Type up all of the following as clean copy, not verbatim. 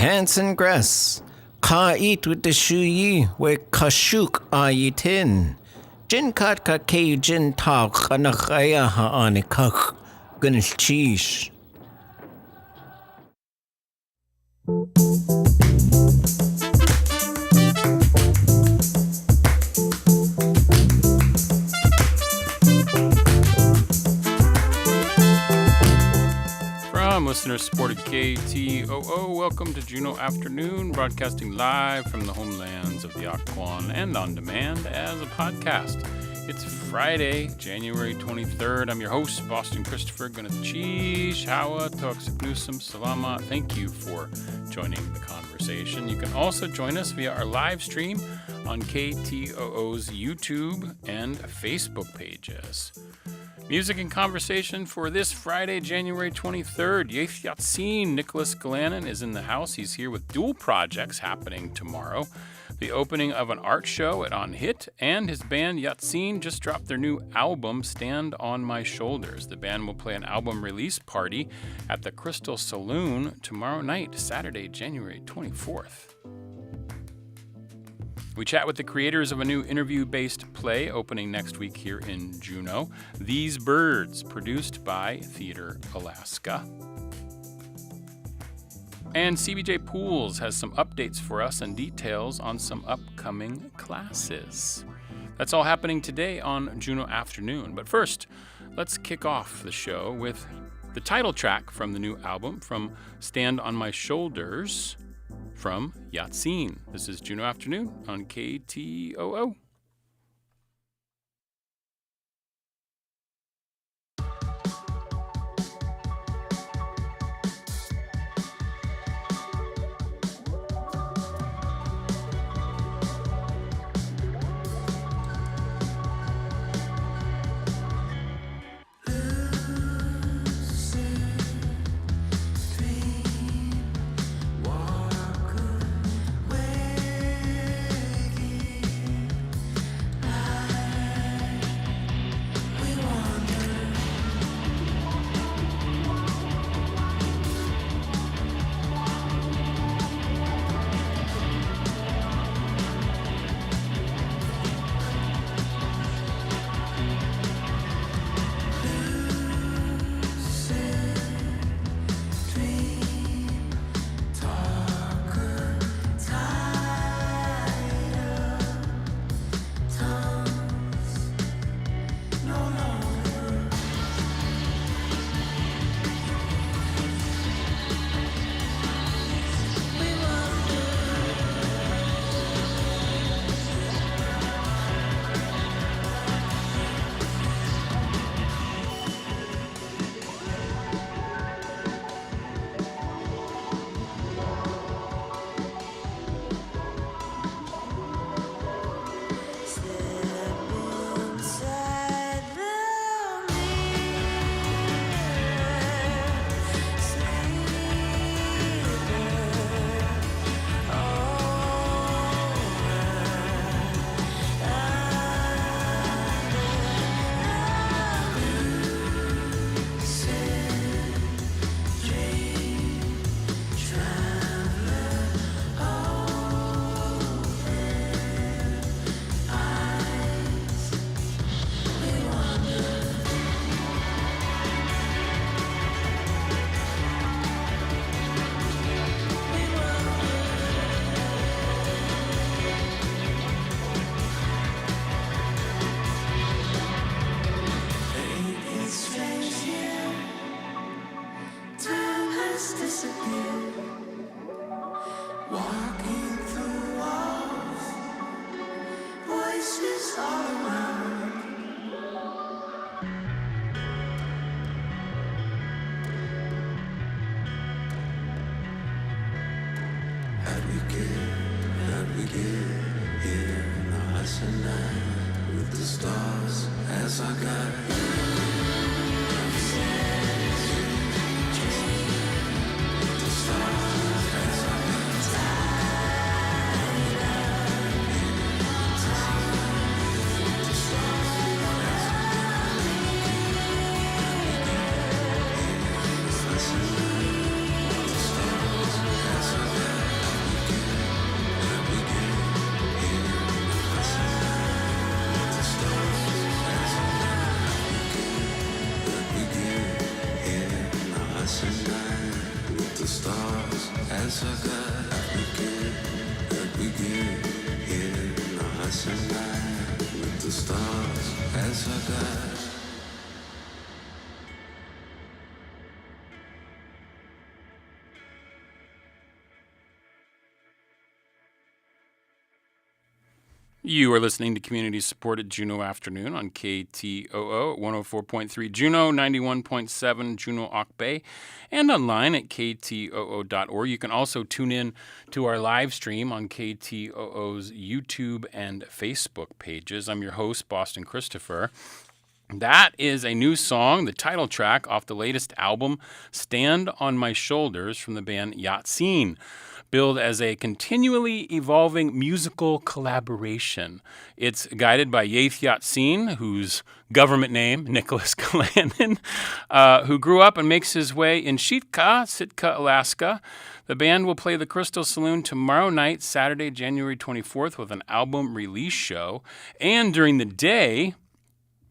Hanson Gress, Ka eat with the shuyi, we kashuk ayitin. Jin kat ka ke jin ta kanakaya ha anikak, gunnish cheesh. From listener supported KTOO, welcome to Juneau Afternoon, broadcasting live from the homelands of the Occoquan and on demand as a podcast. It's Friday, January 23rd. I'm your host, Boston Christopher. Gunachish, Hawa, Toxiknusum, Salama. Thank you for joining the conversation. You can also join us via our live stream on KTOO's YouTube and Facebook pages. Music and conversation for this Friday, January 23rd. Yéil Ya-Tseen, Nicholas Galanin, is in the house. He's here with dual projects happening tomorrow. The opening of an art show at On Hit, and his band Ya-Tseen just dropped their new album, Stand on My Shoulders. The band will play an album release party at the Crystal Saloon tomorrow night, Saturday, January 24th. We chat with the creators of a new interview-based play opening next week here in Juneau, These Birds, produced by Theater Alaska. And CBJ Pools has some updates for us and details on some upcoming classes. That's all happening today on Juneau Afternoon. But first, let's kick off the show with the title track from the new album, from Stand on My Shoulders, from Ya-Tseen. This is Juneau Afternoon on KTOO. as I got begin here in the hustle night with the stars as I got. You are listening to community-supported Juneau Afternoon on KTOO 104.3 Juneau, 91.7 Juneau Ock Bay, and online at ktoo.org. You can also tune in to our live stream on KTOO's YouTube and Facebook pages. I'm your host, Boston Christopher. That is a new song, the title track off the latest album, Stand on My Shoulders, from the band Yéil Ya-Tseen, billed as a continually evolving musical collaboration. It's guided by Yéil Ya-Tseen, whose government name, Nicholas Galanin, who grew up and makes his way in Sitka, Alaska. The band will play the Crystal Saloon tomorrow night, Saturday, January 24th, with an album release show. And during the day,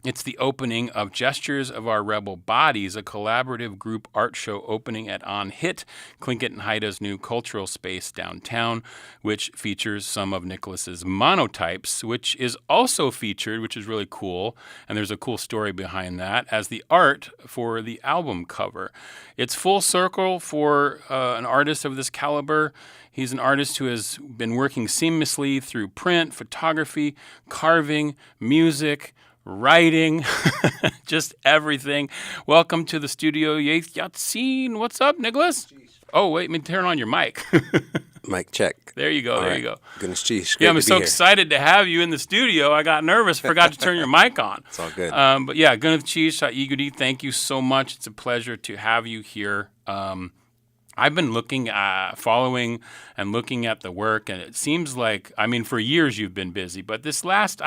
it's the opening of Gestures of Our Rebel Bodies, a collaborative group art show opening at On Hit, Tlingit and Haida's new cultural space downtown, which features some of Nicholas's monotypes, which is also featured, which is really cool, and there's a cool story behind that, as the art for the album cover. It's full circle for an artist of this caliber. He's an artist who has been working seamlessly through print, photography, carving, music, writing, just everything. Welcome to the studio, Yéil Ya-Tseen. What's up, Nicholas? Oh, wait, let me turn on your mic. Mic check. There you go, All there right. you go. Goodness, geez. Yeah, I'm so excited to have you in the studio. I got nervous, forgot to turn your mic on. It's all good. But yeah, Gunneth Cheese, Igudi, thank you so much. It's a pleasure to have you here. I've been following and looking at the work, and it seems like, I mean, for years you've been busy, but this last,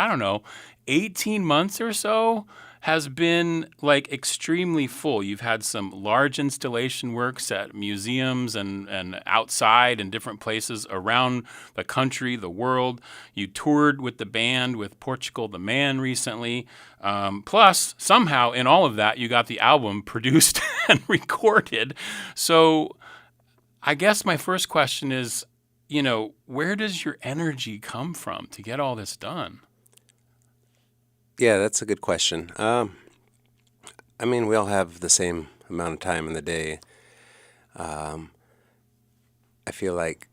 18 months or so has been like extremely full. You've had some large installation works at museums and outside and different places around the country, the world. You toured with the band with Portugal the Man recently. Plus, somehow in all of that, you got the album produced and recorded. So I guess my first question is, where does your energy come from to get all this done? Yeah, that's a good question. We all have the same amount of time in the day. I feel like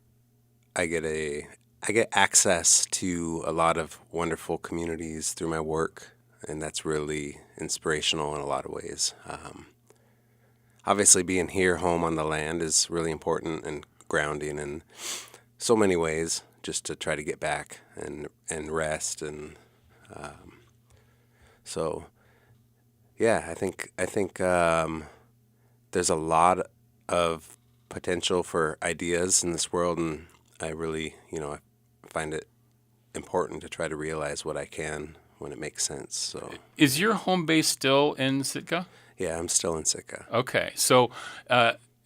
I get access to a lot of wonderful communities through my work, and that's really inspirational in a lot of ways. Obviously, being here, home on the land, is really important and grounding in so many ways, just to try to get back and rest. And so, yeah, I think there's a lot of potential for ideas in this world, and I really, I find it important to try to realize what I can when it makes sense. So, is your home base still in Sitka? Yeah, I'm still in Sitka. Okay, so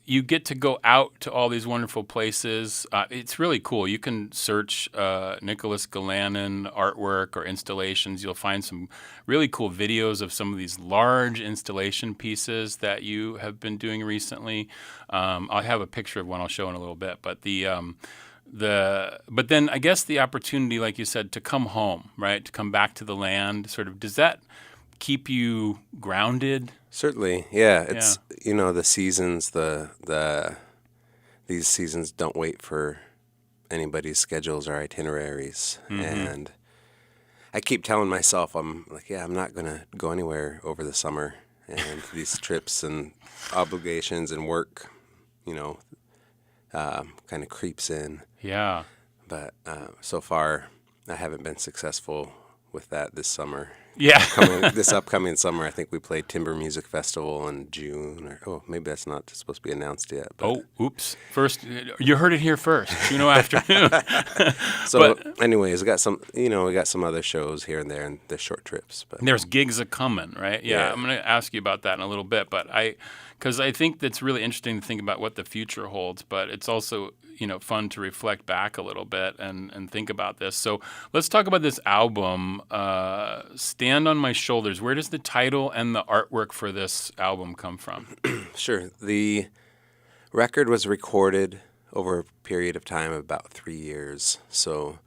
you get to go out to all these wonderful places. It's really cool. You can search Nicholas Galanin artwork or installations. You'll find some really cool videos of some of these large installation pieces that you have been doing recently. I'll have a picture of one I'll show in a little bit. But but then I guess the opportunity, like you said, to come home, right, to come back to the land, sort of, does that keep you grounded? Certainly, yeah. It's the seasons, these seasons don't wait for anybody's schedules or itineraries, and I keep telling myself, I'm not gonna go anywhere over the summer, and these trips and obligations and work, kind of creeps in. Yeah. But so far, I haven't been successful with that this summer. Yeah. This upcoming summer, I think we played Timber Music Festival in June. Maybe that's not supposed to be announced yet. But. Oh, oops. First, you heard it here first. Juneau Afternoon. Anyways, we got some other shows here and there, and they're short trips. But there's gigs a-coming, right? Yeah. I'm going to ask you about that in a little bit, but because I think that's really interesting to think about what the future holds, but it's also, fun to reflect back a little bit and think about this. So let's talk about this album, Stand on My Shoulders. Where does the title and the artwork for this album come from? Sure. The record was recorded over a period of time of about 3 years. So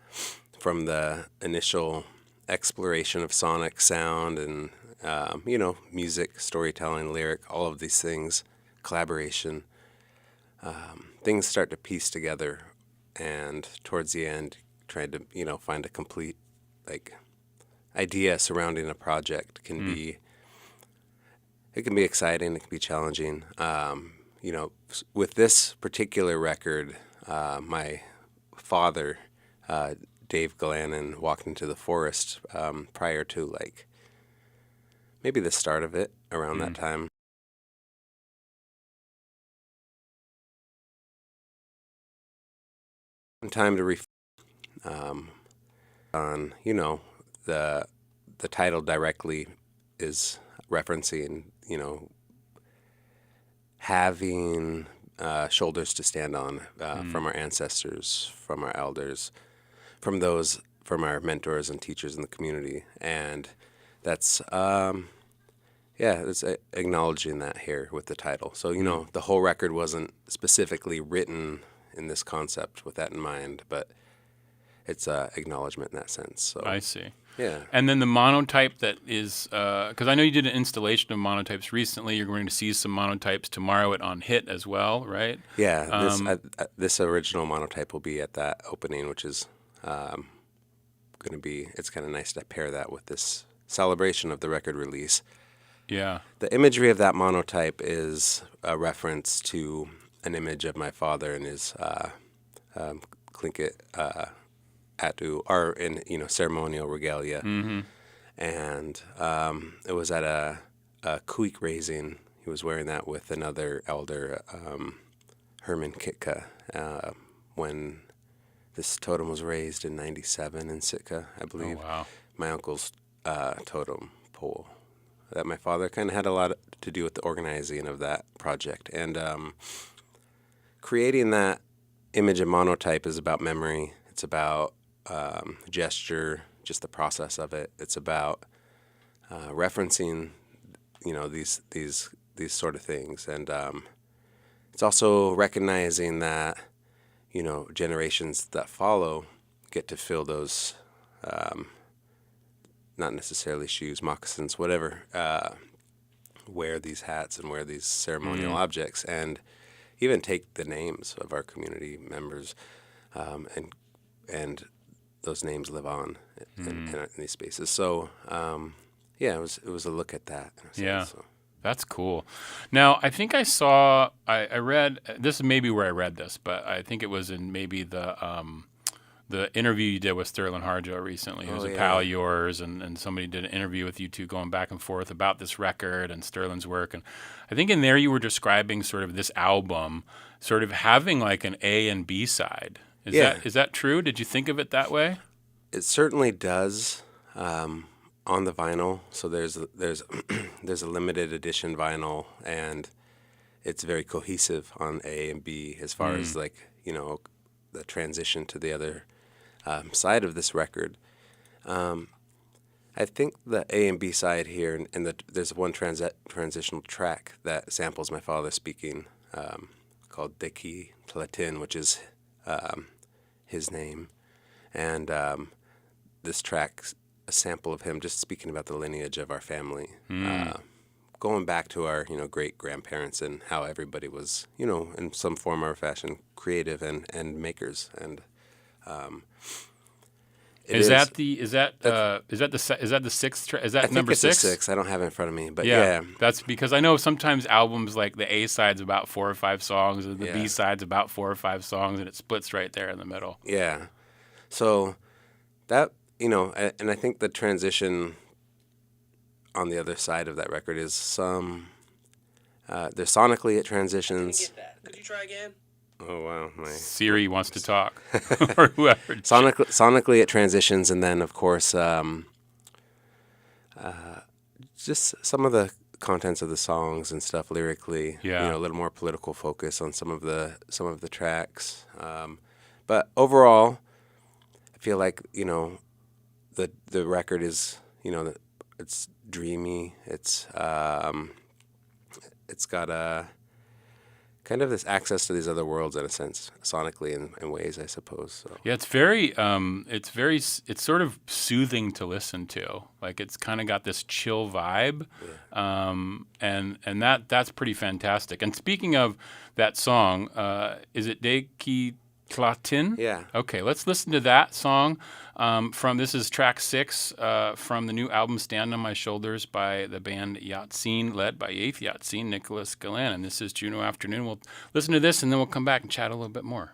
from the initial exploration of sonic sound and, music, storytelling, lyric, all of these things, collaboration, things start to piece together. And towards the end, tried to, find a complete, idea surrounding a project can be, it can be exciting, it can be challenging. With this particular record, my father, Dave Galanin, walked into the forest prior to maybe the start of it around that time. Time to on the title directly is referencing having shoulders to stand on from our ancestors, from our elders, from our mentors and teachers in the community, and that's it's acknowledging that here with the title. So the whole record wasn't specifically written in this concept with that in mind, but it's acknowledgement in that sense. So I see. Yeah. And then the monotype that is, because I know you did an installation of monotypes recently. You're going to see some monotypes tomorrow at On Hit as well, right? Yeah. This original monotype will be at that opening, which is going to be. It's kind of nice to pair that with this celebration of the record release. Yeah. The imagery of that monotype is a reference to an image of my father and his Clinket atu, or in ceremonial regalia, and it was at a kuik raising. He was wearing that with another elder, Herman Kitka, when this totem was raised in '97 in Sitka, I believe. Oh, wow. My uncle's totem pole. That my father kind of had a lot to do with the organizing of that project, and creating that image of monotype is about memory. It's about gesture, just the process of it. It's about referencing, these sort of things, and it's also recognizing that generations that follow get to fill those, not necessarily shoes, moccasins, whatever, wear these hats and wear these ceremonial objects, and even take the names of our community members, and those names live on in these spaces. So, it was a look at that. Yeah. So. That's cool. Now, I think I read, this is maybe where I read this, but I think it was in maybe the interview you did with Sterling Harjo recently, who's a pal of yours, and somebody did an interview with you two going back and forth about this record and Sterling's work. And I think in there you were describing sort of this album sort of having like an A and B side. Is that true? Did you think of it that way? It certainly does. On the vinyl, so there's a limited edition vinyl, and it's very cohesive on A and B as far as the transition to the other side of this record. I think the A and B side here, and there's one transitional track that samples my father speaking, called Deki Platin, which is his name, and this track's a sample of him just speaking about the lineage of our family, going back to our great grandparents and how everybody was in some form or fashion creative and makers, and is that the sixth track? Is that number 6? It's a 6. I don't have it in front of me, but yeah. That's because I know sometimes albums, like the A side's about 4 or 5 songs, and the B side's about 4 or 5 songs, and it splits right there in the middle. Yeah, so that. And I think the transition on the other side of that record is there's sonically it transitions. I didn't get that. Could you try again? Oh, wow. Siri wants to talk. Or whoever. Sonically it transitions, and then, of course, just some of the contents of the songs and stuff lyrically. Yeah. A little more political focus on some of the tracks. But overall, I feel like, the record is, it's dreamy. It's got a kind of this access to these other worlds in a sense, sonically in ways, I suppose. So. Yeah, it's sort of soothing to listen to. Like it's kind of got this chill vibe, and that's pretty fantastic. And speaking of that song, is it De Ki Klatin? Yeah. Okay, let's listen to that song. This is track 6 from the new album "Stand on My Shoulders" by the band Ya-Tseen, led by Yéil Ya-Tseen, Nicholas Galanin. This is Juneau Afternoon. We'll listen to this and then we'll come back and chat a little bit more.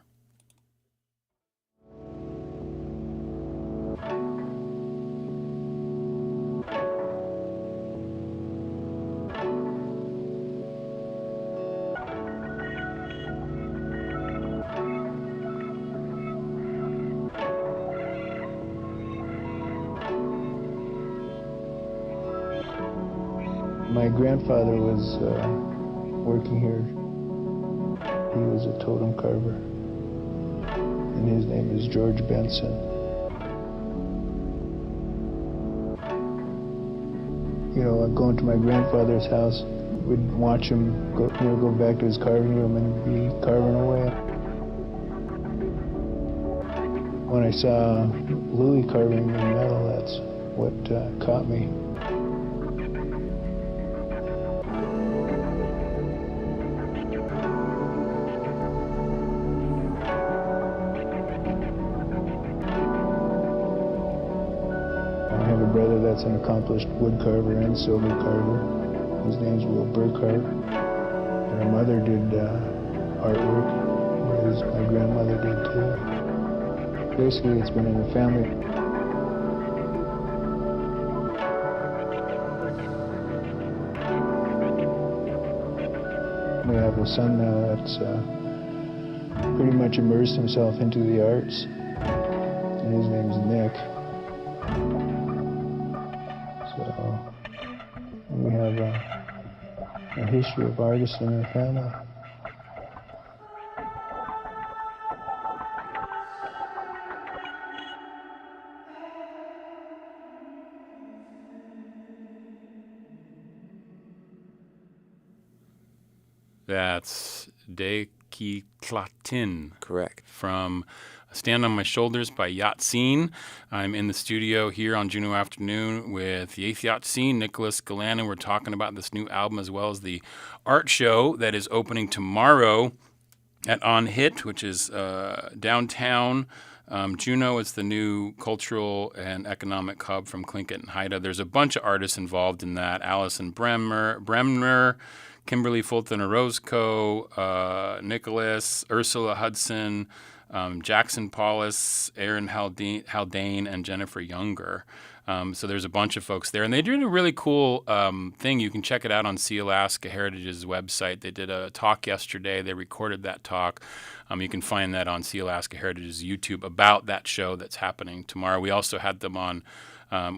My grandfather was working here. He was a totem carver, and his name is George Benson. You know, I'd go into my grandfather's house. We'd watch him go back to his carving room and be carving away. When I saw Louis carving in metal, that's what caught me. That's an accomplished wood carver and silver carver. His name's Will Burkhart. And our mother did artwork, as my grandmother did too. Basically, it's been in the family. We have a son now that's pretty much immersed himself into the arts, and his name's Nick. So we have a history of artists in our family. That's De Ki Klatin. Correct. From Stand on My Shoulders by Ya-Tseen. I'm in the studio here on Juneau Afternoon with Yéil Ya-Tseen, Nicholas Galanin. We're talking about this new album as well as the art show that is opening tomorrow at On Hit, which is downtown. Juneau is the new cultural and economic hub from Tlingit and Haida. There's a bunch of artists involved in that. Alison Bremner, Kimberly Fulton Orozco, Nicholas, Ursula Hudson, Jackson Paulus, Aaron Haldane, and Jennifer Younger. So there's a bunch of folks there. And they did a really cool thing. You can check it out on See Alaska Heritage's website. They did a talk yesterday. They recorded that talk. You can find that on See Alaska Heritage's YouTube about that show that's happening tomorrow. We also had them on.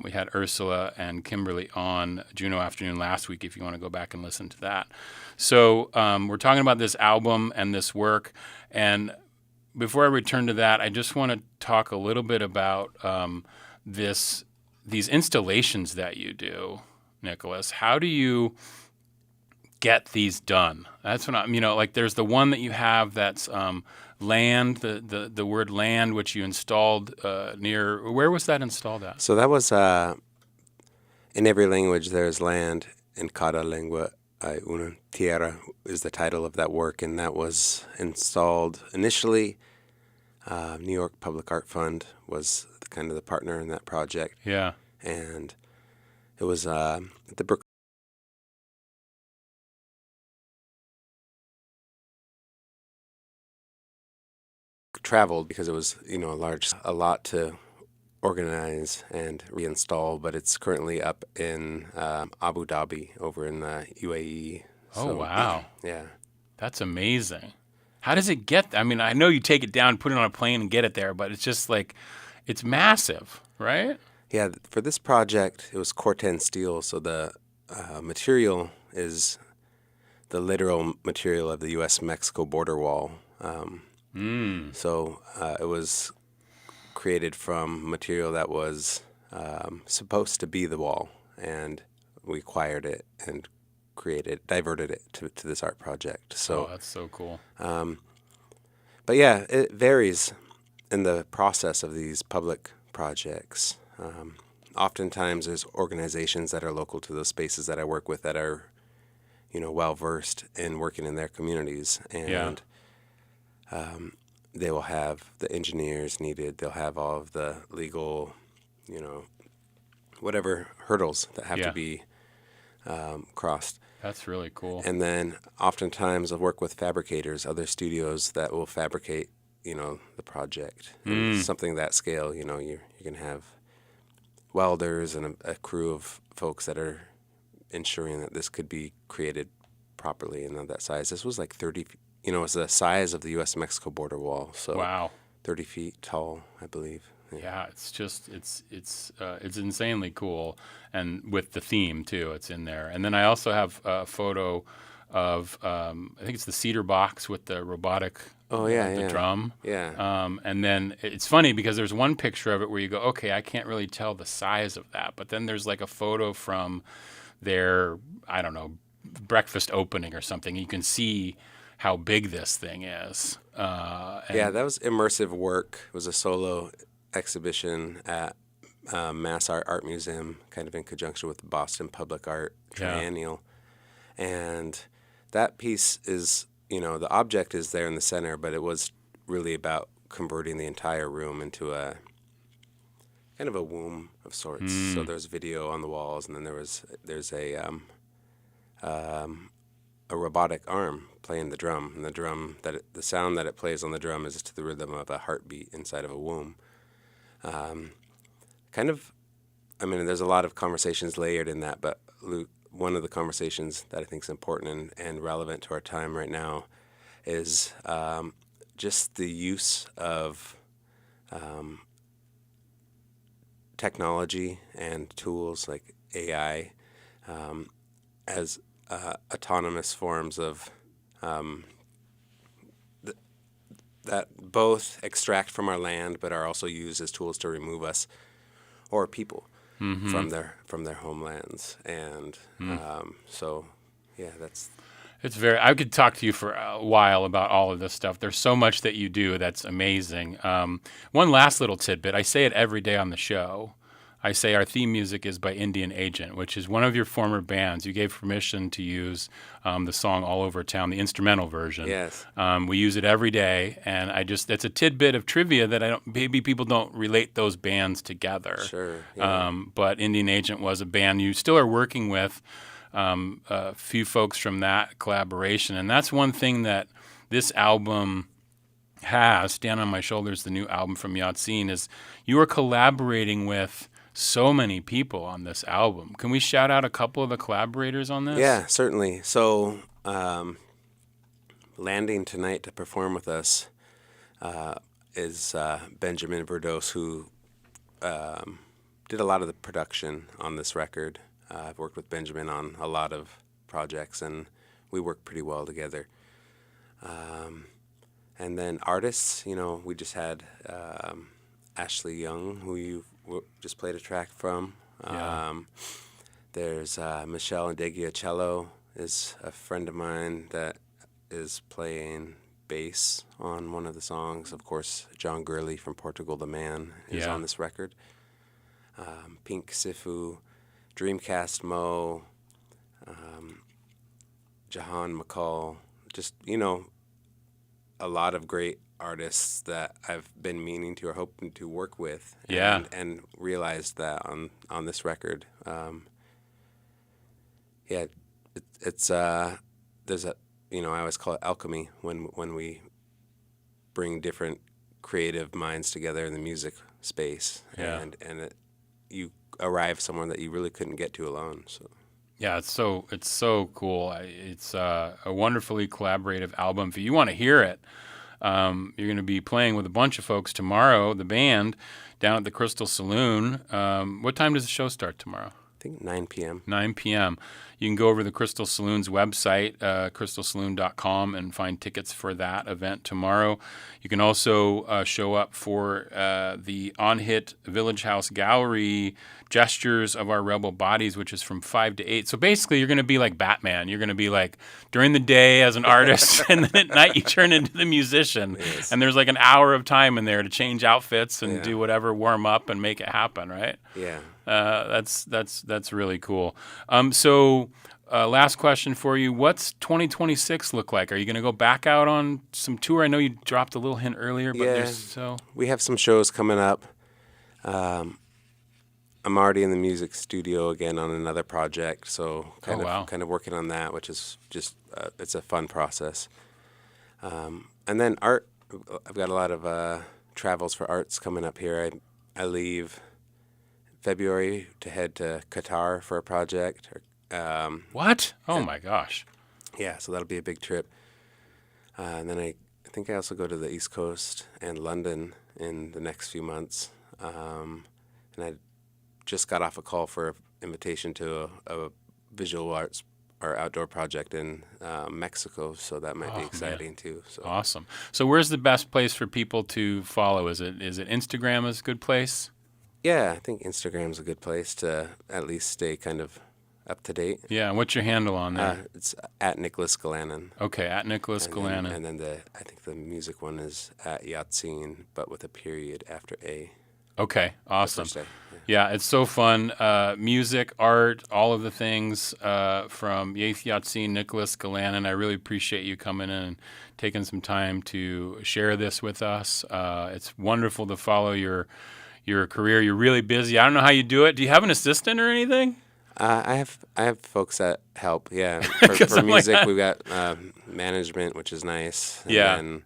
We had Ursula and Kimberly on Juneau Afternoon last week, if you want to go back and listen to that. So we're talking about this album and this work. And before I return to that, I just want to talk a little bit about these installations that you do, Nicholas. How do you get these done? That's what like there's the one that you have that's land, the word land, which you installed near, where was that installed at? So that was, in every language there's land. In cada lengua hay una tierra is the title of that work, and that was installed initially. New York Public Art Fund was kind of the partner in that project. Yeah. And it was at the Brook. Traveled because it was, a lot to organize and reinstall, but it's currently up in Abu Dhabi over in the UAE. Oh, wow. Yeah. That's amazing. How does it get? I mean, I know you take it down, put it on a plane and get it there, but it's just like, it's massive, right? Yeah, for this project, it was Corten steel, so the material is the literal material of the U.S.-Mexico border wall. So it was created from material that was supposed to be the wall, and we acquired it and diverted it to this art project. So, that's so cool. but yeah, it varies in the process of these public projects. Oftentimes there's organizations that are local to those spaces that I work with that are, well versed in working in their communities, and they will have the engineers needed. They'll have all of the legal, whatever hurdles that have to be crossed. That's really cool. And then oftentimes I'll work with fabricators, other studios that will fabricate, the project. And something that scale, you're going to have welders and a crew of folks that are ensuring that this could be created properly and of that size. This was like 30, it's the size of the U.S.-Mexico border wall. So wow. 30 feet tall, I believe. Yeah, it's just it's insanely cool, and with the theme too, it's in there. And then I also have a photo of I think it's the cedar box with the robotic the drum. Yeah. And then it's funny because there's one picture of it where you go, okay, I can't really tell the size of that, but then there's like a photo from their, I don't know, breakfast opening or something. You can see how big this thing is. That was immersive work. It was a solo exhibition at Mass Art Museum, kind of in conjunction with the Boston Public Art Triennial. And that piece is, the object is there in the center, but it was really about converting the entire room into a kind of a womb of sorts. So there's video on the walls, and then there's a robotic arm playing the drum, and the sound that it plays on the drum is to the rhythm of a heartbeat inside of a womb. There's a lot of conversations layered in that, but one of the conversations that I think is important and relevant to our time right now is just the use of technology and tools like AI as autonomous forms of that both extract from our land but are also used as tools to remove us or people from their homelands. And that's... I could talk to you for a while about all of this stuff. There's so much that you do that's amazing. One last little tidbit. I say it every day on the show. I say our theme music is by Indian Agent, which is one of your former bands. You gave permission to use the song All Over Town, the instrumental version. Yes. We use it every day, and that's a tidbit of trivia that maybe people don't relate those bands together. Sure. Yeah. But Indian Agent was a band you still are working with, a few folks from that collaboration. And that's one thing that this album has, Stand on My Shoulders, the new album from Ya-Tseen, is you are collaborating with so many people on this album. Can we shout out a couple of the collaborators on this? Yeah, certainly. So landing tonight to perform with us is Benjamin Verdos, who did a lot of the production on this record. I've worked with Benjamin on a lot of projects, and we work pretty well together. And then artists, we just had Ashley Young, who you just played a track from. There's Michelle Ndegiacello is a friend of mine that is playing bass on one of the songs. Of course, John Gurley from Portugal the Man is on this record. Pink Sifu, Dreamcast Mo, Jahan McCall, just, a lot of great artists that I've been meaning to or hoping to work with, and realized that on this record. It's there's a I always call it alchemy when we bring different creative minds together in the music space, and you arrive somewhere that you really couldn't get to alone. So. Yeah, it's so cool. It's a wonderfully collaborative album. If you want to hear it, you're going to be playing with a bunch of folks tomorrow, the band, down at the Crystal Saloon. What time does the show start tomorrow? think 9 p.m. 9 p.m. You can go over to the Crystal Saloon's website, crystalsaloon.com, and find tickets for that event tomorrow. You can also show up for the On-Hit Village House Gallery Gestures of Our Rebel Bodies, which is from 5 to 8. So basically, you're going to be like Batman. You're going to be like during the day as an artist, and then at night you turn into the musician. Yes. And there's like an hour of time in there to change outfits and do whatever, warm up and make it happen, right? Yeah. That's really cool. So last question for you: what's 2026 look like? Are you going to go back out on some tour? I know you dropped a little hint earlier, but we have some shows coming up. I'm already in the music studio again on another project, so kind of working on that, which is just it's a fun process. And then art, I've got a lot of travels for arts coming up here. I leave February to head to Qatar for a project. What? Oh my gosh! Yeah, so that'll be a big trip. And then I think I also go to the East Coast and London in the next few months. And I just got off a call for an invitation to a visual arts or outdoor project in Mexico, so that might be exciting too. So. Awesome. So where's the best place for people to follow? Is it Instagram is a good place? Yeah, I think Instagram's a good place to at least stay kind of up to date. Yeah, and what's your handle on there? It's at Nicholas Galanin. Okay, at Nicholas Galanin. And then I think the music one is at Yéil Ya-Tseen, but with a period after A. Okay, awesome. First A, Yeah, it's so fun. Music, art, all of the things from Yéil Ya-Tseen, Nicholas Galanin. I really appreciate you coming in and taking some time to share this with us. It's wonderful to follow your career. You're really busy. I don't know how you do it. Do you have an assistant or anything? I have folks that help. Yeah, for music we've got management, which is nice. And then,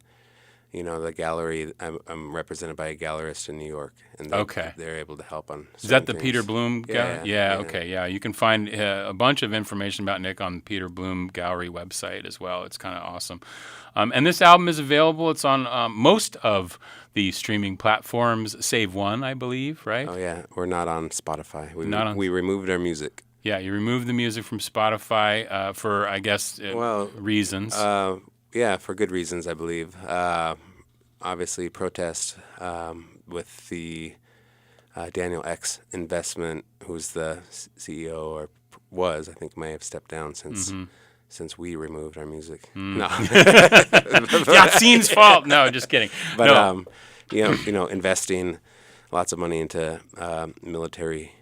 the gallery. I'm represented by a gallerist in New York, and they're able to help on. Is that the things. Peter Bloom gallery? Yeah. Okay. Yeah, you can find a bunch of information about Nick on the Peter Bloom Gallery website as well. It's kind of awesome. And this album is available. It's on most of the streaming platforms, save one, I believe, right? Oh, yeah. We're not on Spotify. We removed our music. Yeah, you removed the music from Spotify for, I guess, reasons. Yeah, for good reasons, I believe. Obviously, protest with the Daniel X investment, who's the CEO or was, I think, may have stepped down since we removed our music. No. Ya-Tseen's fault. No, just kidding. But, investing lots of money into military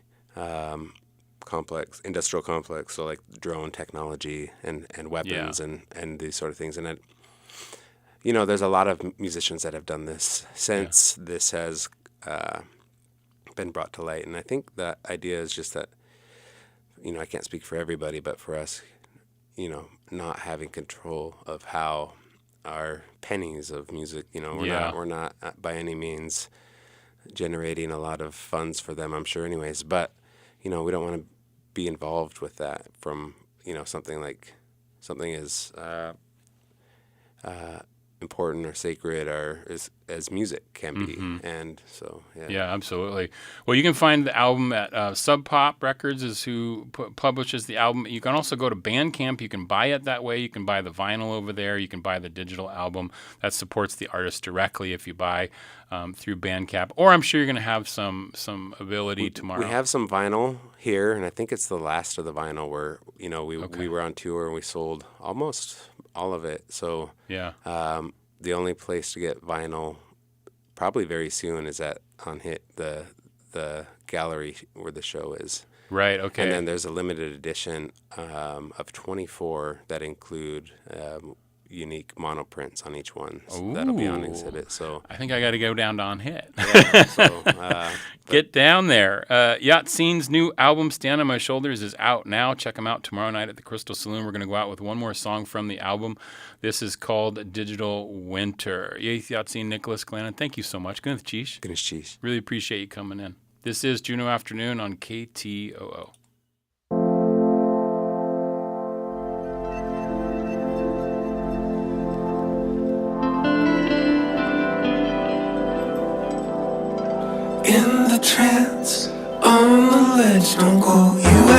industrial complex, so like drone technology and weapons and these sort of things. And there's a lot of musicians that have done this since this has been brought to light. And I think the idea is just that, I can't speak for everybody, but for us, not having control of how our pennies of music, we're not by any means generating a lot of funds for them, I'm sure anyways, but, we don't want to be involved with that from, something as important or sacred or as music can be. And so, Yeah, absolutely. Well, you can find the album at Sub Pop Records is who publishes the album. You can also go to Bandcamp. You can buy it that way. You can buy the vinyl over there. You can buy the digital album. That supports the artist directly if you buy through Bandcamp. Or I'm sure you're going to have some ability tomorrow. We have some vinyl here, and I think it's the last of the vinyl where, we were on tour and we sold almost all of it. So the only place to get vinyl probably very soon is at On-Hit, the gallery where the show is. Right, okay. And then there's a limited edition of 24 that include unique monoprints on each one. So that'll be on exhibit. So I think I got to go down to On-Hit. Yeah, Get down there. Ya-Tseen's new album, Stand on My Shoulders, is out now. Check them out tomorrow night at the Crystal Saloon. We're going to go out with one more song from the album. This is called Digital Winter. Yéil Ya-Tseen, Nicholas Galanin, thank you so much. Good cheese. Really appreciate you coming in. This is Juneau Afternoon on KTOO. In the trance, on the ledge, don't go. You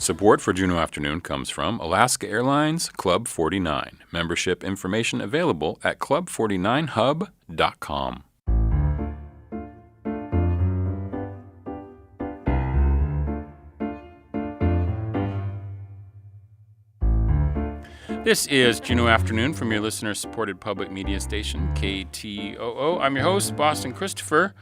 Support for Juneau Afternoon comes from Alaska Airlines Club 49. Membership information available at club49hub.com. This is Juneau Afternoon from your listener-supported public media station, KTOO. I'm your host, Boston Christopher.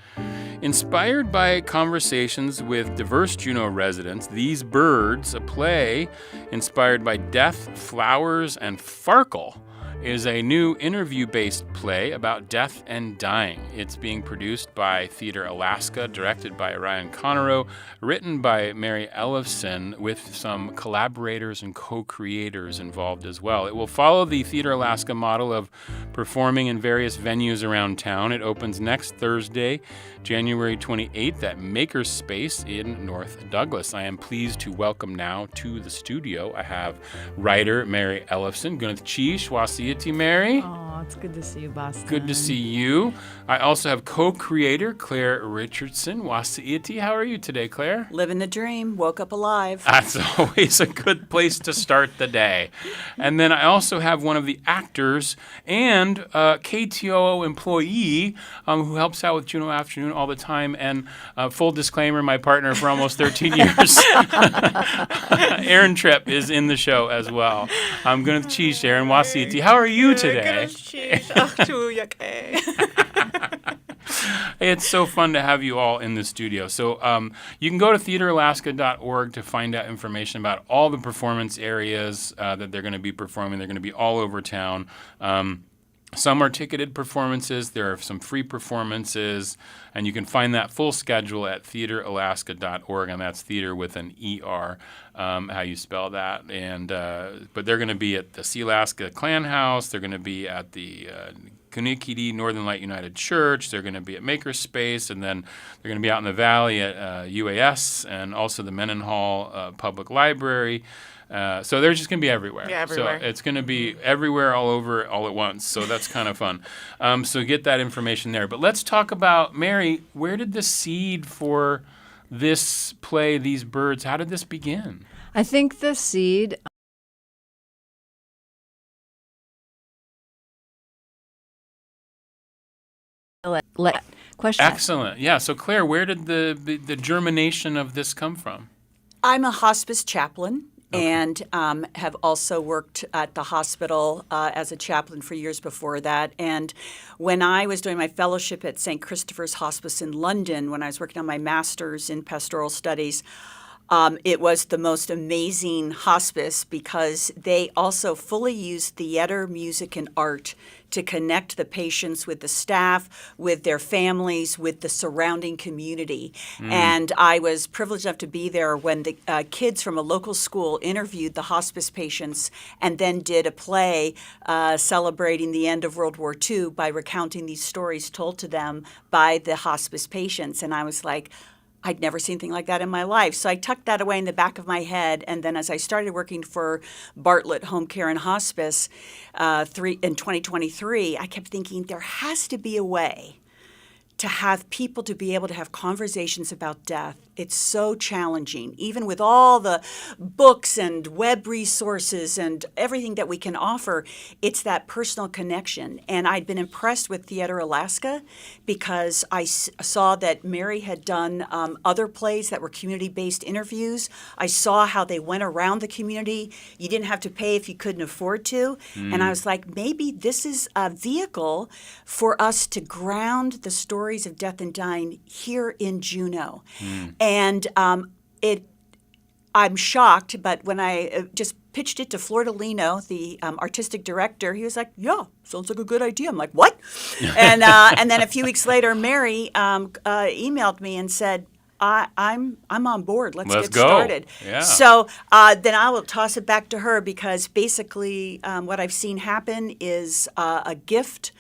Inspired by conversations with diverse Juneau residents, These Birds, a play inspired by death, flowers, and Farkle, is a new interview-based play about death and dying. It's being produced by Theatre Alaska, directed by Ryan Connerow, written by Merry Ellefson, with some collaborators and co-creators involved as well. It will follow the Theatre Alaska model of performing in various venues around town. It opens next Thursday, January 28th at Makerspace in North Douglas. I am pleased to welcome now to the studio, I have writer Merry Ellefson. Gunath Chish, Wasiiti Mary. Oh, it's good to see you, Boston. Good to see you. I also have co-creator Claire Richardson. Wasiiti, how are you today, Claire? Living the dream, woke up alive. That's always a good place to start the day. And then I also have one of the actors and KTOO employee who helps out with Juneau Afternoon all the time. And full disclaimer, my partner for almost 13 years, Aaron Tripp, is in the show as well. I'm Gunath Chish, Aaron Wasiiti. How are you today? It's so fun to have you all in the studio. So you can go to theatrealaska.org to find out information about all the performance areas that they're going to be performing. They're going to be all over town. Some are ticketed performances. There are some free performances. And you can find that full schedule at theatrealaska.org. And that's theater with an E-R, how you spell that. And but they're going to be at the Sealaska Clan House. They're going to be at the Kunikidi Northern Light United Church. They're going to be at Makerspace, and then they're going to be out in the valley at UAS and also the Mendenhall Public Library. So they're just going to be everywhere. Yeah, everywhere. So it's going to be everywhere, all over, all at once. So that's kind of fun. So get that information there. But let's talk about, Mary, where did the seed for this play, These Birds, how did this begin? I think the seed question. Excellent. Yeah. So Claire, where did the germination of this come from? I'm a hospice chaplain. Okay. And have also worked at the hospital as a chaplain for years before that. And when I was doing my fellowship at St. Christopher's Hospice in London, when I was working on my master's in pastoral studies, it was the most amazing hospice because they also fully used theater, music, and art to connect the patients with the staff, with their families, with the surrounding community. And I was privileged enough to be there when the kids from a local school interviewed the hospice patients and then did a play celebrating the end of World War II by recounting these stories told to them by the hospice patients. And I was like, I'd never seen anything like that in my life. So I tucked that away in the back of my head. And then as I started working for Bartlett Home Care and Hospice in 2023, I kept thinking there has to be a way to have people to be able to have conversations about death. It's so challenging, even with all the books and web resources and everything that we can offer. It's that personal connection. And I'd been impressed with Theatre Alaska because I saw that Mary had done other plays that were community-based interviews. I saw how they went around the community. You didn't have to pay if you couldn't afford to. And I was like, maybe this is a vehicle for us to ground the stories of death and dying here in Juneau. And I'm shocked, but when I just pitched it to Flordolino, the artistic director, he was like, yeah, sounds like a good idea. I'm like, what? And then a few weeks later, Mary emailed me and said, I'm on board. Let's get go. Started. Yeah. So then I will toss it back to her because basically what I've seen happen is a gift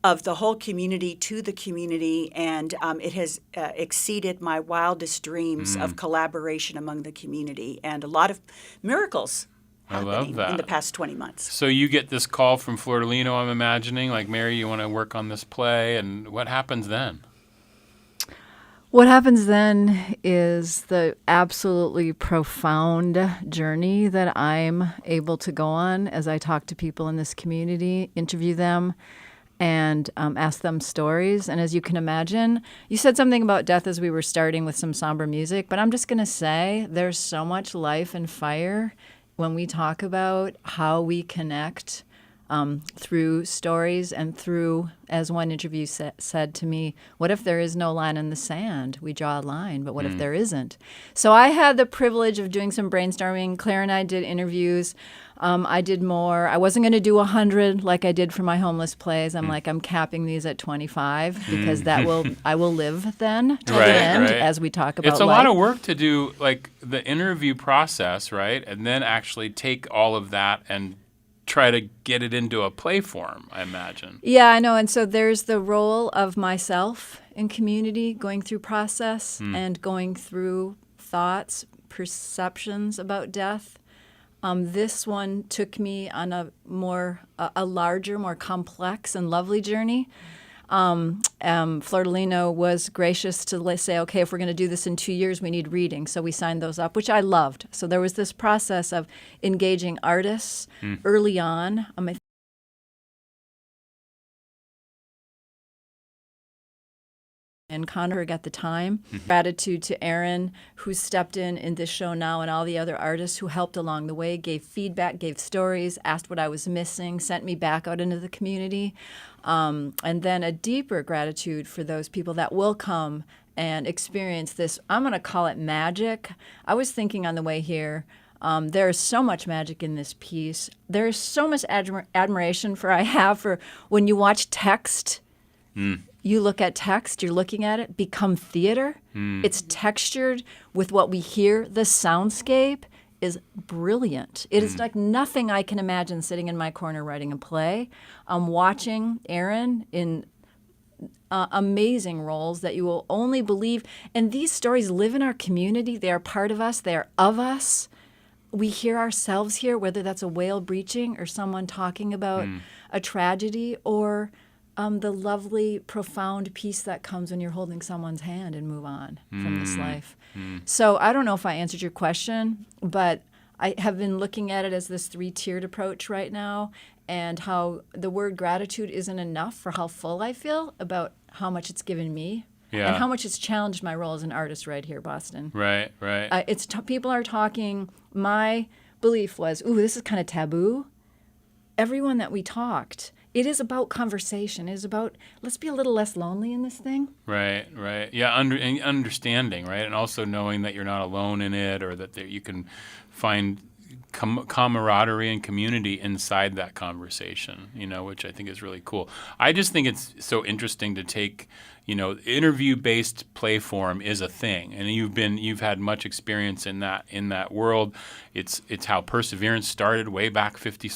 of the whole community to the community, and it has exceeded my wildest dreams of collaboration among the community and a lot of miracles happening in the past 20 months. So you get this call from Flordolino, I'm imagining, like, Mary, you want to work on this play, and what happens then? What happens then is the absolutely profound journey that I'm able to go on as I talk to people in this community, interview them, and ask them stories. And as you can imagine, you said something about death as we were starting with some somber music, but I'm just going to say there's so much life and fire when we talk about how we connect through stories and through, as one interview said to me, what if there is no line in the sand? We draw a line, but what if there isn't? So I had the privilege of doing some brainstorming. Claire and I did interviews. I did more. I wasn't going to do 100 like I did for my homeless plays. I'm like, I'm capping these at 25 because I will live then till the end as we talk about It's a life. lot of work to do, like the interview process, right? And then actually take all of that and try to get it into a play form, I imagine. Yeah, I know. And so there's the role of myself in community, going through process and going through thoughts, perceptions about death. This one took me on a larger, more complex and lovely journey. Flordelino was gracious to say, okay, if we're going to do this in 2 years, we need reading. So we signed those up, which I loved. So there was this process of engaging artists early on. And Conberg at the time. Gratitude to Aaron, who stepped in this show now, and all the other artists who helped along the way, gave feedback, gave stories, asked what I was missing, sent me back out into the community. And then a deeper gratitude for those people that will come and experience this. I'm going to call it magic. I was thinking on the way here, there is so much magic in this piece. There is so much admiration I have for when you watch text. You look at text, you're looking at it, become theater. It's textured with what we hear. The soundscape is brilliant. It is like nothing I can imagine sitting in my corner writing a play. Watching Aaron in amazing roles that you will only believe. And these stories live in our community. They are part of us. They are of us. We hear ourselves here, whether that's a whale breaching or someone talking about a tragedy or the lovely, profound peace that comes when you're holding someone's hand and move on from this life. So I don't know if I answered your question, but I have been looking at it as this 3-tiered approach right now, and how the word gratitude isn't enough for how full I feel about how much it's given me and how much it's challenged my role as an artist right here, Boston. Right. People are talking. My belief was, ooh, this is kind of taboo. Everyone that we talked, it is about conversation. It is about, let's be a little less lonely in this thing. Right. Yeah, understanding, right? And also knowing that you're not alone in it, or that you can find camaraderie and community inside that conversation, which I think is really cool. I just think it's so interesting to take, interview-based play form is a thing, and you've had much experience in that world. It's how Perseverance started way back 50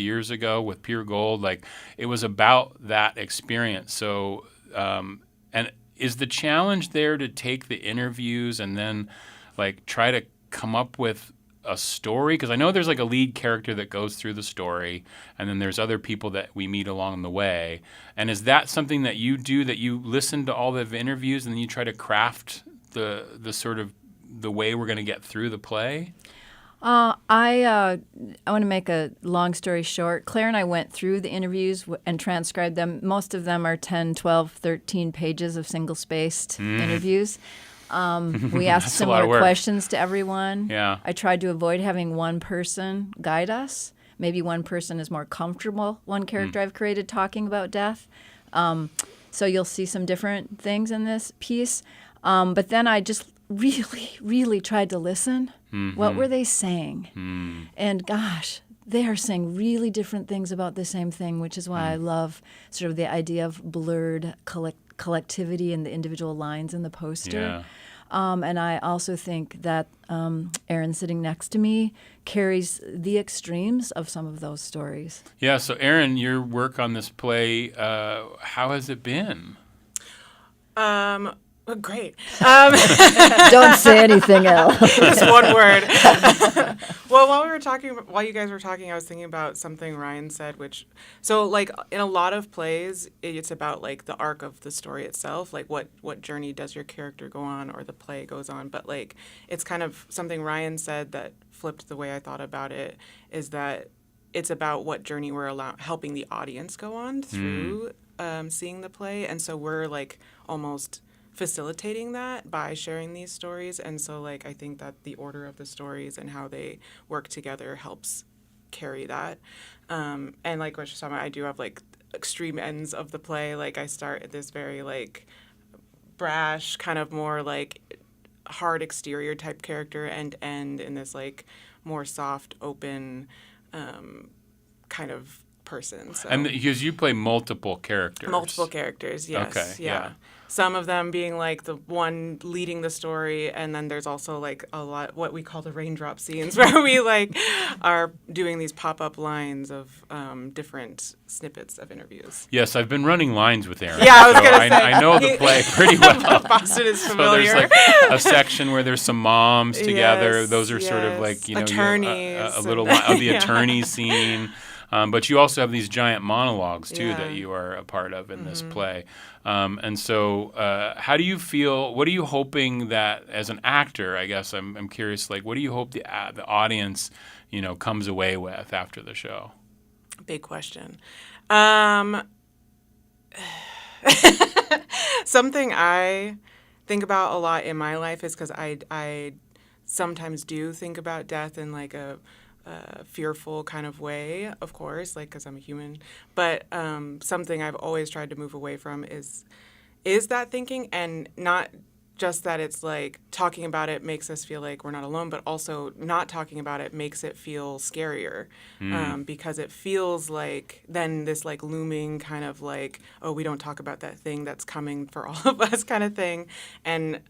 years ago with Pure Gold. Like, it was about that experience. So, and is the challenge there to take the interviews and then like try to come up with a story? Because I know there's like a lead character that goes through the story, and then there's other people that we meet along the way. And is that something that you do, that you listen to all the interviews and then you try to craft the sort of the way we're going to get through the play? I want to make a long story short. Claire and I went through the interviews and transcribed them. Most of them are 10, 12, 13 pages of single-spaced interviews. We asked similar questions to everyone. Yeah. I tried to avoid having one person guide us. Maybe one person is more comfortable, one character I've created, talking about death. So you'll see some different things in this piece. But then I just really, really tried to listen. What were they saying? And gosh, they are saying really different things about the same thing, which is why I love sort of the idea of blurred collectivity and the individual lines in the poster. Yeah. And I also think that Aaron sitting next to me carries the extremes of some of those stories. Yeah, so Aaron, your work on this play, how has it been? Oh, great. Don't say anything else. Just one word. Well, while you guys were talking, I was thinking about something Ryan said, so like in a lot of plays, it's about like the arc of the story itself, like what journey does your character go on or the play goes on. But like it's kind of something Ryan said that flipped the way I thought about it, is that it's about what journey we're helping the audience go on through seeing the play, and so we're like almost facilitating that by sharing these stories. And so like I think that the order of the stories and how they work together helps carry that. And like what you're talking about, I do have like extreme ends of the play. Like I start at this very like brash, kind of more like hard exterior type character, and end in this like more soft, open kind of person. So. And because you play multiple characters. Multiple characters, yes. Okay, yeah. Some of them being like the one leading the story, and then there's also like a lot what we call the raindrop scenes, where we like are doing these pop-up lines of different snippets of interviews. Yes, I've been running lines with Aaron. Yeah, I was gonna say. I know the play pretty well. Boston is familiar. So there's like a section where there's some moms together. Yes, Those are sort of like, attorneys. A little of the attorney scene. But you also have these giant monologues, too, that you are a part of in this play. And so how do you feel, what are you hoping that, as an actor, I guess I'm curious, like, what do you hope the audience, comes away with after the show? Big question. Something I think about a lot in my life is because I sometimes do think about death in like a fearful kind of way, of course, like because I'm a human. But something I've always tried to move away from is that thinking, and not just that it's like talking about it makes us feel like we're not alone, but also not talking about it makes it feel scarier because it feels like then this like looming kind of like, oh, we don't talk about that thing that's coming for all of us kind of thing. And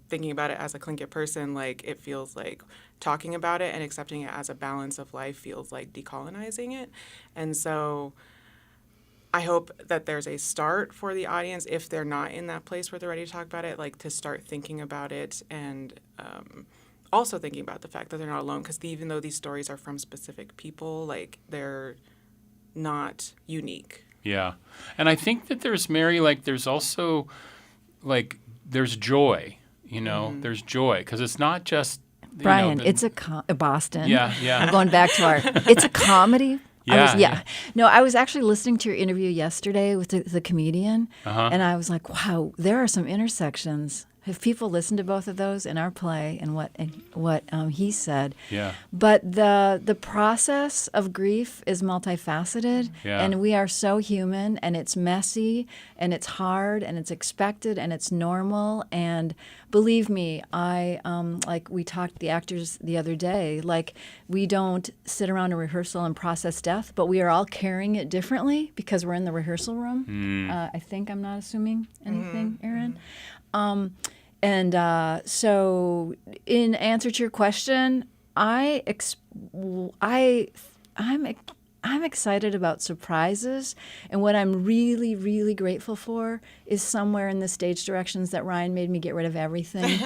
thinking about it as a Tlingit person, like it feels like talking about it and accepting it as a balance of life feels like decolonizing it. And so I hope that there's a start for the audience, if they're not in that place where they're ready to talk about it, like to start thinking about it, and also thinking about the fact that they're not alone, because even though these stories are from specific people, like they're not unique. Yeah. And I think that there's, Mary, like there's also, like, there's joy, there's joy, because it's not just, Brian, it's Boston. Yeah. I'm going back to it's a comedy. Yeah. No, I was actually listening to your interview yesterday with the comedian, and I was like, wow, there are some intersections. Have people listened to both of those in our play and what he said? Yeah. But the process of grief is multifaceted, and we are so human, and it's messy, and it's hard, and it's expected, and it's normal. And believe me, I like we talked the actors the other day. Like we don't sit around a rehearsal and process death, but we are all carrying it differently because we're in the rehearsal room. I think I'm not assuming anything, Aaron. So in answer to your question, I'm excited about surprises, and what I'm really, really grateful for is somewhere in the stage directions that Ryan made me get rid of everything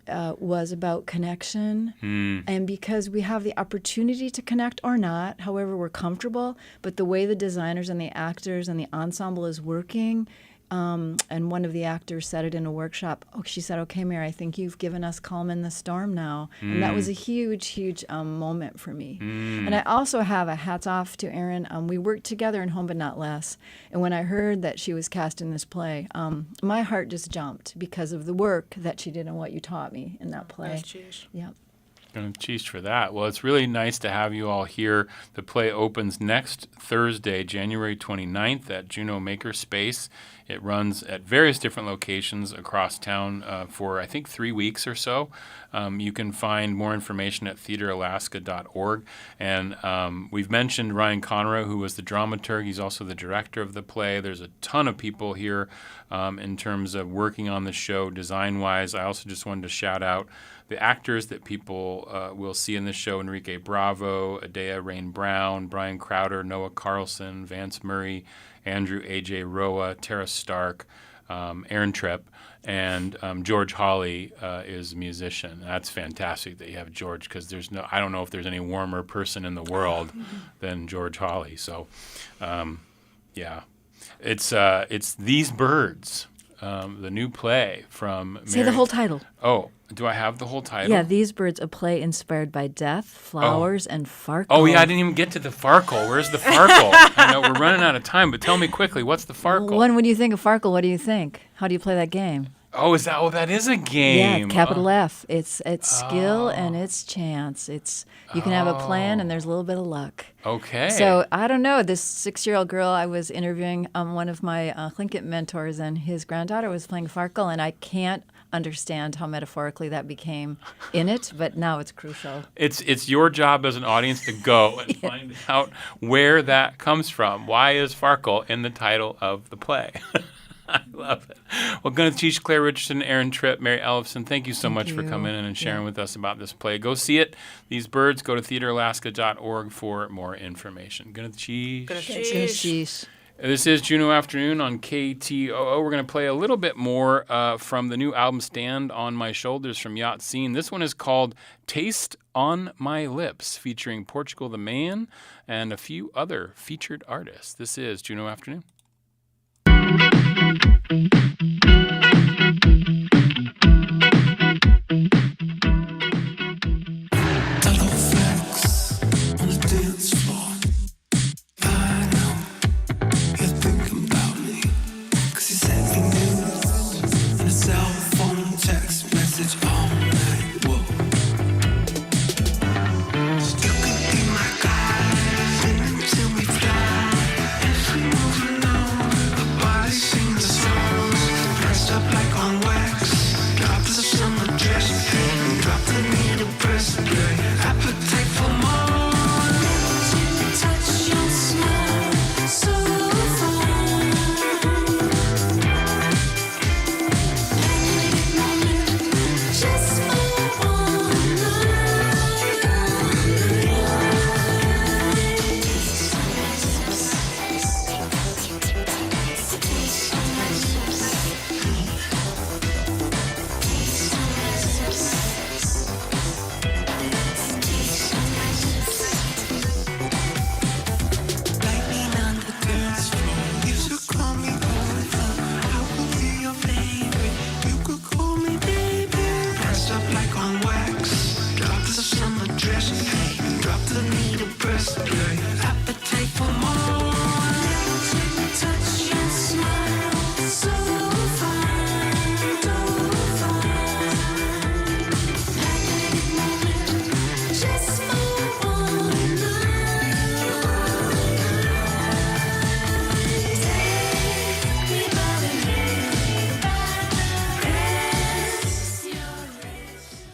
was about connection. And because we have the opportunity to connect or not, however we're comfortable, but the way the designers and the actors and the ensemble is working. And one of the actors said it in a workshop. She said, okay, Mary, I think you've given us calm in the storm now. And that was a huge, huge moment for me. And I also have a hats off to Erin. We worked together in Home But Not Less. And when I heard that she was cast in this play, my heart just jumped because of the work that she did and what you taught me in that play. Yep. Cheese for that. Well, it's really nice to have you all here. The play opens next Thursday, January 29th at Juneau Makerspace. It runs at various different locations across town for, I think, 3 weeks or so. You can find more information at theateralaska.org. And we've mentioned Ryan Conroe, who was the dramaturg. He's also the director of the play. There's a ton of people here in terms of working on the show design-wise. I also just wanted to shout out the actors that people will see in this show: Enrique Bravo, Adea Rain Brown, Brian Crowder, Noah Carlson, Vance Murray, Andrew A.J. Roa, Tara Stark, Aaron Tripp, and George Hawley is a musician. That's fantastic that you have George, because I don't know if there's any warmer person in the world than George Hawley. So, yeah, it's These Birds, the new play from. Say the whole title. Oh, do I have the whole title? Yeah, These Birds, a play inspired by death, flowers, and Farkle. Oh, yeah, I didn't even get to the Farkle. Where's the Farkle? I know we're running out of time, but tell me quickly, what's the Farkle? When you think of Farkle, what do you think? How do you play that game? Oh, that is a game. Yeah, capital F. It's skill and it's chance. You can have a plan and there's a little bit of luck. Okay. So I don't know. This 6-year-old girl I was interviewing, one of my Tlingit mentors, and his granddaughter was playing Farkle, and I can't understand how metaphorically that became in it, but now it's crucial. It's your job as an audience to go and find out where that comes from. Why is Farkle in the title of the play? I love it. Well, Gunneth, Claire Richardson, Aaron Tripp, Merry Ellefson, thank you so much for coming in and sharing with us about this play. Go see it. These Birds. Go to theateralaska.org for more information. Gunneth. This is Juneau Afternoon on KTOO. We're going to play a little bit more from the new album Stand on My Shoulders from Yéil Ya-Tseen. This one is called Taste on My Lips, featuring Portugal the Man and a few other featured artists. This is Juneau Afternoon.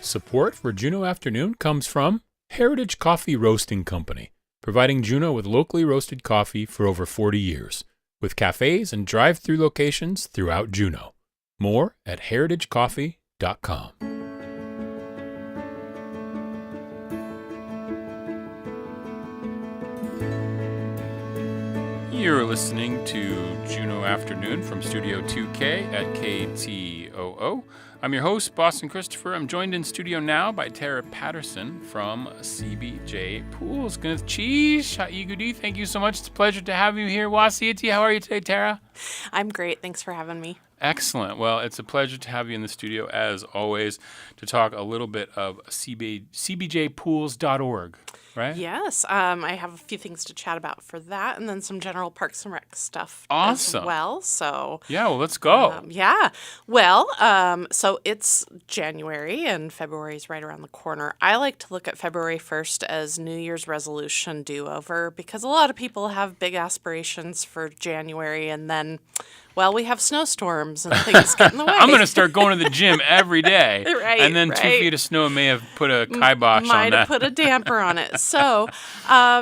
Support for Juneau Afternoon comes from Heritage Coffee Roasting Company, providing Juneau with locally roasted coffee for over 40 years, with cafes and drive-through locations throughout Juneau. More at heritagecoffee.com. You're listening to Juneau Afternoon from Studio 2K at KTOO. I'm your host, Boston Christopher. I'm joined in studio now by Tara Patterson from CBJ Pools. Thank you so much. It's a pleasure to have you here. Wasiati, how are you today, Tara? I'm great. Thanks for having me. Excellent. Well, it's a pleasure to have you in the studio, as always, to talk a little bit of CBJPools.org, right? Yes. I have a few things to chat about for that, and then some general Parks and Rec stuff awesome. As well. So yeah, well, let's go. So it's January, and February is right around the corner. I like to look at February 1st as New Year's resolution do-over, because a lot of people have big aspirations for January, and then, well, we have snowstorms and things get in the way. I'm going to start going to the gym every day. Right, and then 2 feet of snow may have put a kibosh on that. Might have put a damper on it. So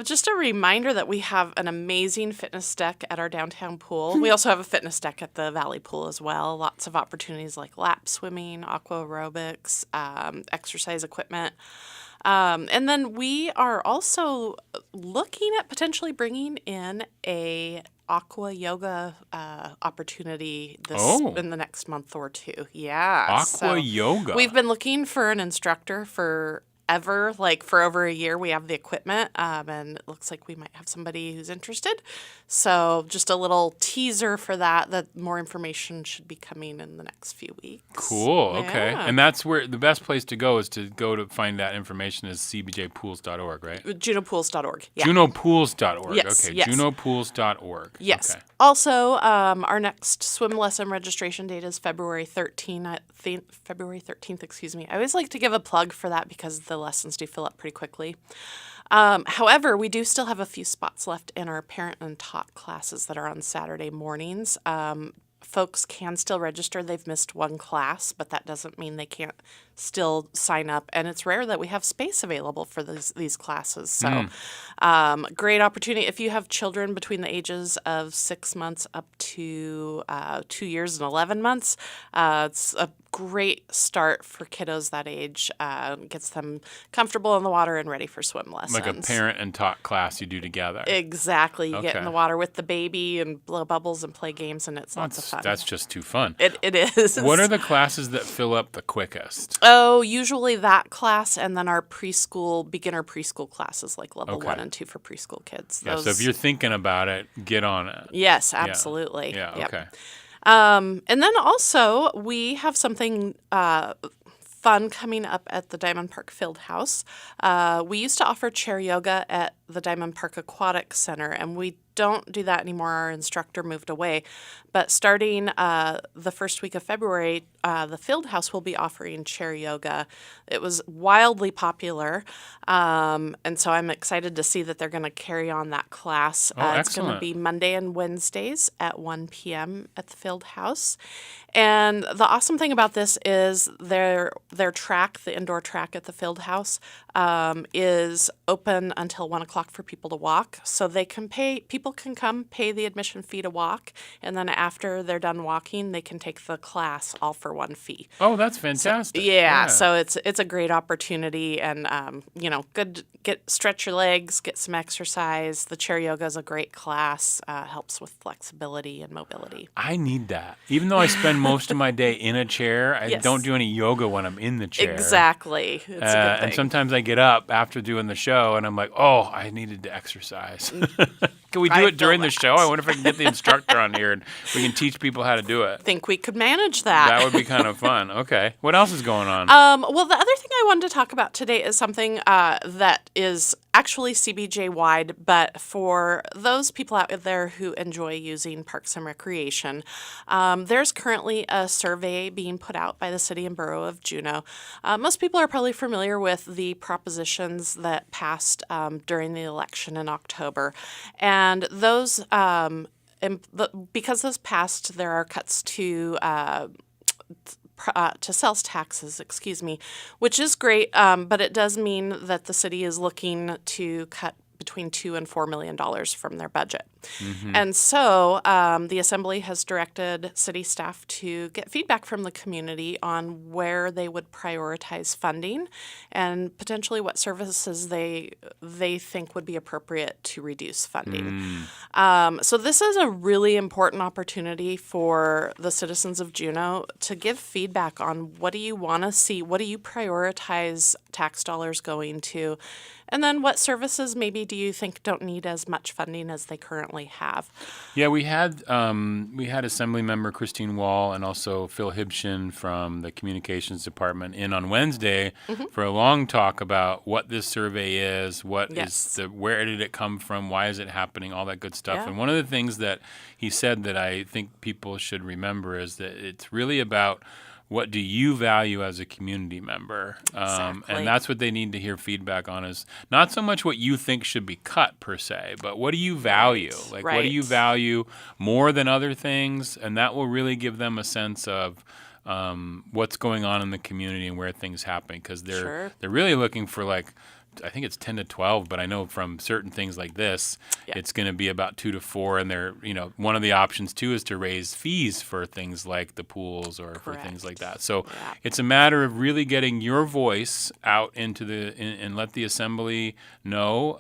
just a reminder that we have an amazing fitness deck at our downtown pool. We also have a fitness deck at the Valley Pool as well. Lots of opportunities like lap swimming, aqua aerobics, exercise equipment. And then we are also looking at potentially bringing in a aqua yoga opportunity in the next month or two. Yeah. Aqua yoga. We've been looking for an instructor for over a year. We have the equipment, and it looks like we might have somebody who's interested. So just a little teaser for that more information should be coming in the next few weeks. Cool. Okay. Yeah. And that's where the best place to go to find that information is cbjpools.org, right? JuneauPools.org. Yeah. JuneauPools.org. Yes, Okay. yes. JuneauPools.org. Yes. Okay. Also, our next swim lesson registration date is February 13th. February 13th, excuse me. I always like to give a plug for that because the lessons do fill up pretty quickly. However, we do still have a few spots left in our parent and taught classes that are on Saturday mornings. Folks can still register. They've missed one class, but that doesn't mean they can't still sign up. And it's rare that we have space available for these classes. So great opportunity. If you have children between the ages of 6 months up to 2 years and 11 months, it's a great start for kiddos that age. Gets them comfortable in the water and ready for swim lessons. Like a parent and taught class you do together. Exactly. You get in Okay. the water with the baby and blow bubbles and play games, and it's lots of fun. That's just too fun. It is. What are the classes that fill up the quickest? Oh, usually that class and then our beginner preschool classes, like level Okay. 1 and 2 for preschool kids. Yeah, so if you're thinking about it, get on it. Yes, absolutely. Yeah, Yep. okay. And then also we have something fun coming up at the Diamond Park Field House. We used to offer chair yoga at the Diamond Park Aquatic Center, and we don't do that anymore. Our instructor moved away. But starting the first week of February, the Field House will be offering chair yoga. It was wildly popular, and so I'm excited to see that they're going to carry on that class. It's going to excellent. be Monday and Wednesdays at 1 p.m. at the Field House. And the awesome thing about this is their track, the indoor track at the Field House, is open until 1 o'clock for people to walk. So people can come pay the admission fee to walk, and then after they're done walking, they can take the class all for one fee. Oh, that's fantastic. So it's a great opportunity, and good. Stretch your legs, get some exercise. The chair yoga is a great class. Helps with flexibility and mobility. I need that. Even though I spend most of my day in a chair, I Yes. don't do any yoga when I'm in the chair. Exactly. It's a good thing. And sometimes I get up after doing the show and I'm like, oh, I needed to exercise. Can we do I it during feel the show? I wonder if I can get the instructor on here and we can teach people how to do it. Think we could manage that. That would be kind of fun. Okay. What else is going on? Well, the other thing I wanted to talk about today is something that is actually CBJ-wide, but for those people out there who enjoy using parks and recreation, there's currently a survey being put out by the City and Borough of Juneau. Most people are probably familiar with the propositions that passed during the election in October, and those because those passed, there are cuts to sales taxes, which is great, but it does mean that the city is looking to cut between $2 and $4 million from their budget. Mm-hmm. And so the Assembly has directed city staff to get feedback from the community on where they would prioritize funding and potentially what services they think would be appropriate to reduce funding. So this is a really important opportunity for the citizens of Juneau to give feedback on what do you want to see, what do you prioritize tax dollars going to, and then what services maybe do you think don't need as much funding as they currently have? Yeah, we had Assembly Member Christine Wall and also Phil Hibshin from the Communications Department in on Wednesday for a long talk about what this survey is, where did it come from, why is it happening, all that good stuff. Yeah. And one of the things that he said that I think people should remember is that it's really about what do you value as a community member? Exactly. And that's what they need to hear feedback on, is not so much what you think should be cut per se, but what do you value? What do you value more than other things? And that will really give them a sense of what's going on in the community and where things happen, because they're really looking for I think it's 10 to 12, but I know from certain things like this, it's going to be about 2 to 4. And they're, one of the options too is to raise fees for things like the pools or for things like that. So it's a matter of really getting your voice out into and let the assembly know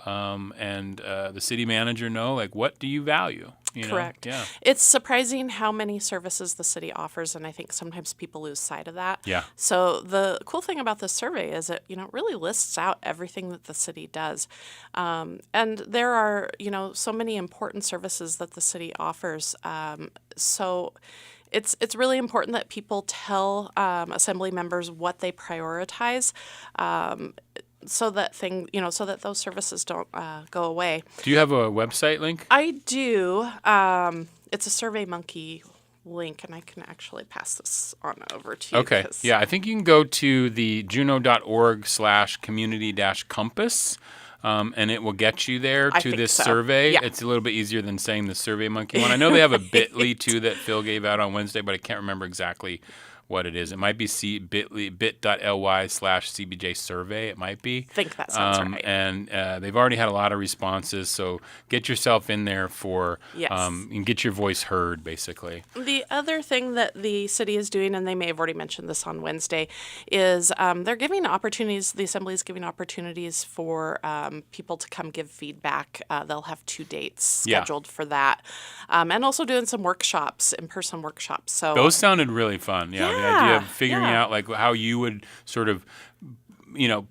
and the city manager know, like, what do you value? Correct. Yeah. It's surprising how many services the city offers, and I think sometimes people lose sight of that. Yeah. So the cool thing about this survey is it, really lists out everything that the city does. And there are, so many important services that the city offers. So it's really important that people tell assembly members what they prioritize. So that those services don't go away. Do you have a website link? I do. It's a SurveyMonkey link, and I can actually pass this on over to you. Okay. Yeah, I think you can go to the juneau.org/community-compass, and it will get you there to this survey. Yeah. It's a little bit easier than saying the SurveyMonkey one. I know they have a bit.ly too that Phil gave out on Wednesday, but I can't remember exactly what it is. It might be bit.ly/CBJ survey. It might be. I think that sounds right. And they've already had a lot of responses, so get yourself in there and get your voice heard, basically. The other thing that the city is doing, and they may have already mentioned this on Wednesday, is they're giving opportunities, the assembly is giving opportunities for people to come give feedback. They'll have 2 dates scheduled for that. And also doing some workshops, in-person workshops. So those sounded really fun. Yeah. The idea of figuring out like how you would sort of,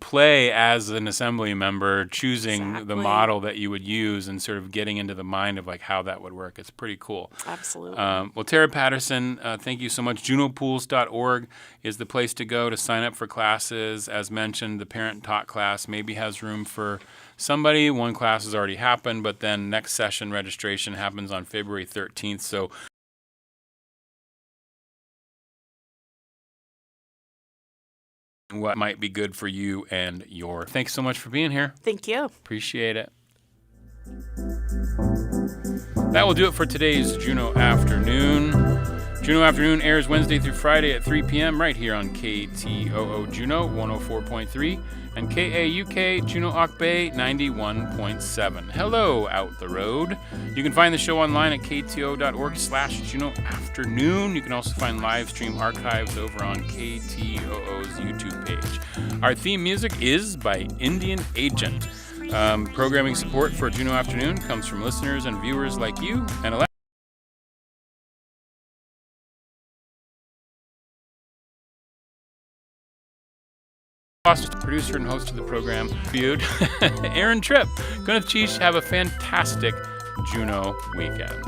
play as an assembly member, choosing the model that you would use and sort of getting into the mind of like how that would work. It's pretty cool. Absolutely. Well, Tara Patterson, thank you so much. JuneauPools.org is the place to go to sign up for classes. As mentioned, the parent taught class maybe has room for somebody. One class has already happened, but then next session registration happens on February 13th. So what might be good for you and your. Thanks so much for being here. Thank you. Appreciate it. That will do it for today's Juneau Afternoon. Juneau Afternoon airs Wednesday through Friday at 3 p.m. right here on KTOO Juneau 104.3 and KAUK Juneau Ock Bay 91.7. Hello out the road. You can find the show online at kto.org/Juneau Afternoon. You can also find live stream archives over on KTOO's YouTube page. Our theme music is by Indian Agent. Programming support for Juneau Afternoon comes from listeners and viewers like you. And producer and host of the program, Aaron Tripp. Gwyneth Cheesh, have a fantastic Juneau weekend.